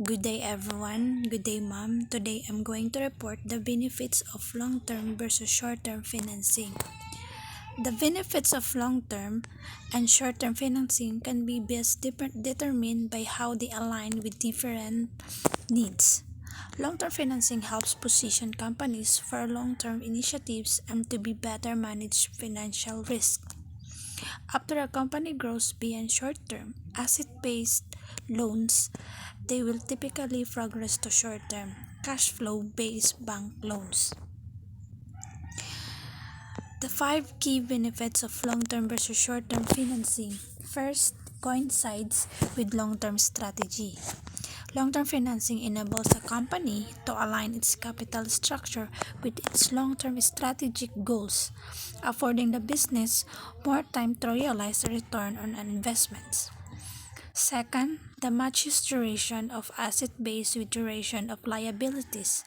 Good day, everyone. Good day, ma'am. Today I'm going to report the benefits of long term versus short term financing. The benefits of long term and short term financing can be best determined by how they align with different needs. Long term financing helps position companies for long term initiatives and to be better manage financial risk. After a company grows beyond short term, asset based loans, they will typically progress to short term, cash flow based bank loans. The five key benefits of long term versus short term financing. First, coincides with long term strategy. Long term financing enables a company to align its capital structure with its long term strategic goals, affording the business more time to realize the return on investments. Second, the matches duration of asset base with duration of liabilities.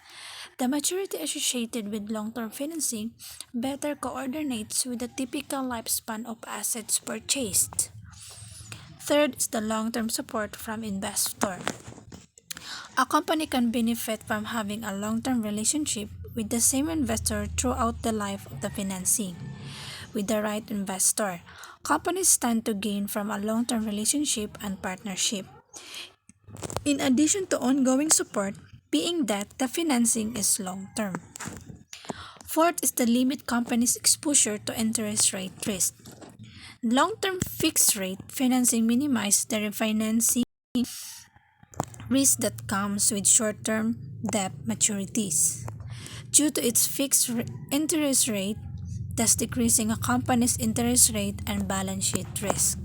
The maturity associated with long-term financing better coordinates with the typical lifespan of assets purchased. Third is the long-term support from investor. A company can benefit from having a long-term relationship with the same investor throughout the life of the financing. With the right investor, companies stand to gain from a long-term relationship and partnership. In addition to ongoing support, being that the financing is long-term. Fourth is the limit companies' exposure to interest rate risk. Long-term fixed rate financing minimizes the refinancing risk that comes with short-term debt maturities. Due to its interest rate, thus decreasing a company's interest rate and balance sheet risk.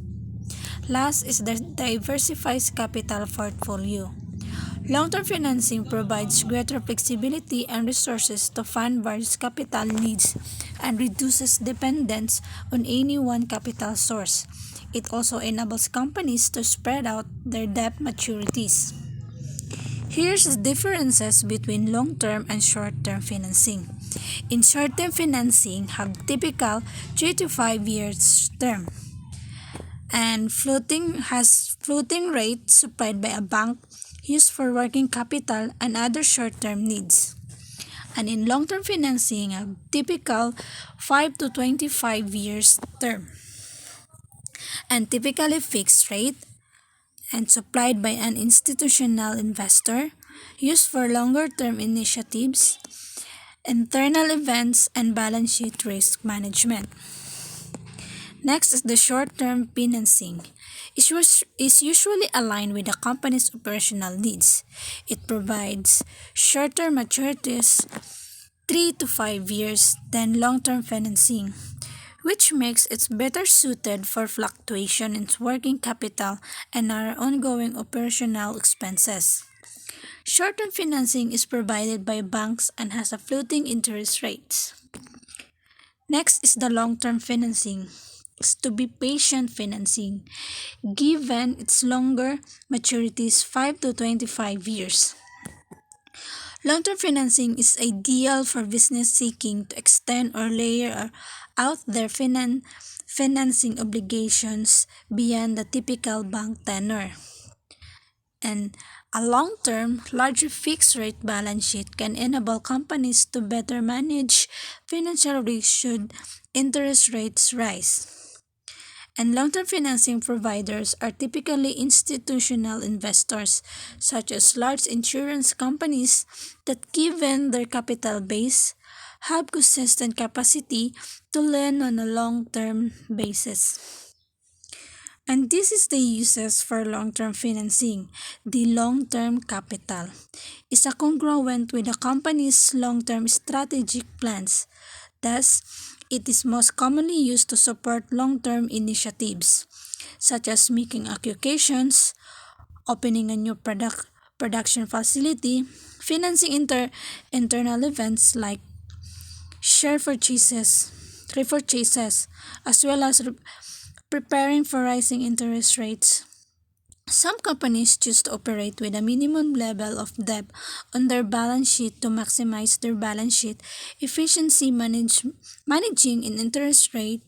Last is the diversifies capital portfolio. Long-term financing provides greater flexibility and resources to fund various capital needs and reduces dependence on any one capital source. It also enables companies to spread out their debt maturities. Here's the differences between long-term and short-term financing. In short-term financing, have typical 3 to 5 years term and floating rate supplied by a bank used for working capital and other short-term needs. And in long-term financing, a typical 5 to 25 years term and typically fixed rate and supplied by an institutional investor used for longer-term initiatives, internal events, and balance sheet risk management. Next is the short-term financing. Is usually aligned with the company's operational needs. It provides shorter maturities, 3 to 5 years, than long-term financing, which makes it better suited for fluctuation in working capital and our ongoing operational expenses. Short-term financing is provided by banks and has a floating interest rates. Next is the long-term financing. Is to be patient financing, given its longer maturities 5 to 25 years. Long-term financing is ideal for business seeking to extend or layer out their financing obligations beyond the typical bank tenor. And a long-term, larger fixed-rate balance sheet can enable companies to better manage financial risk should interest rates rise. And long-term financing providers are typically institutional investors, such as large insurance companies that, given their capital base, have consistent capacity to lend on a long-term basis. And this is the uses for long-term financing. The long-term capital is a congruent with a company's long-term strategic plans. Thus, it is most commonly used to support long-term initiatives, such as making acquisitions, opening a new production facility, financing internal events like share purchases, repurchases, as well as preparing for rising interest rates. Some companies choose to operate with a minimum level of debt on their balance sheet to maximize their balance sheet efficiency. Managing an interest rate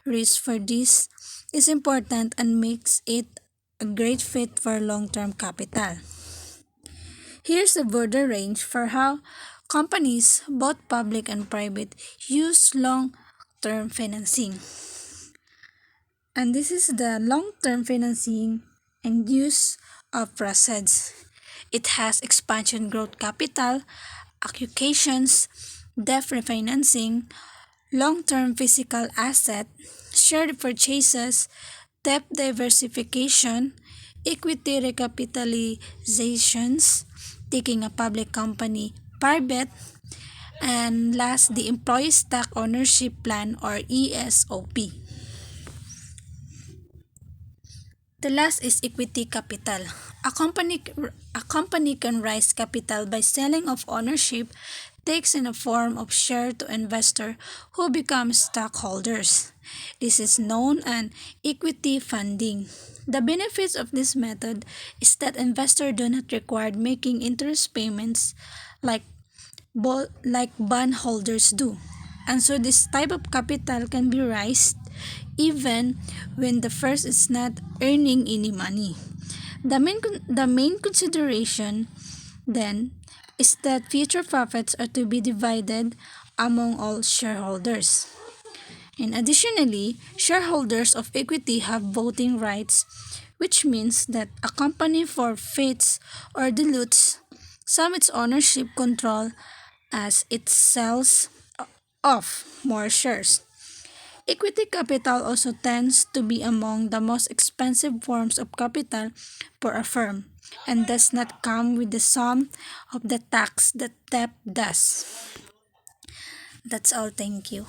risk for this is important and makes it a great fit for long-term capital. Here's a broader range for how companies, both public and private, use long-term financing. And this is the long-term financing and use of proceeds. It has expansion growth capital, acquisitions, debt refinancing, long-term physical asset, share purchases, debt diversification, equity recapitalizations, taking a public company private, and last, the Employee Stock Ownership Plan or ESOP. The last is equity capital. A company can raise capital by selling off ownership takes in the form of share to investor who become stockholders. This is known as equity funding. The benefits of this method is that investors do not require making interest payments like like bondholders do. And so this type of capital can be raised even when the first is not earning any money. The main consideration then is that future profits are to be divided among all shareholders. And additionally, shareholders of equity have voting rights, which means that a company forfeits or dilutes some its ownership control as it sells off more shares. Equity capital also tends to be among the most expensive forms of capital for a firm and does not come with the sum of the tax that debt does. That's all. Thank you.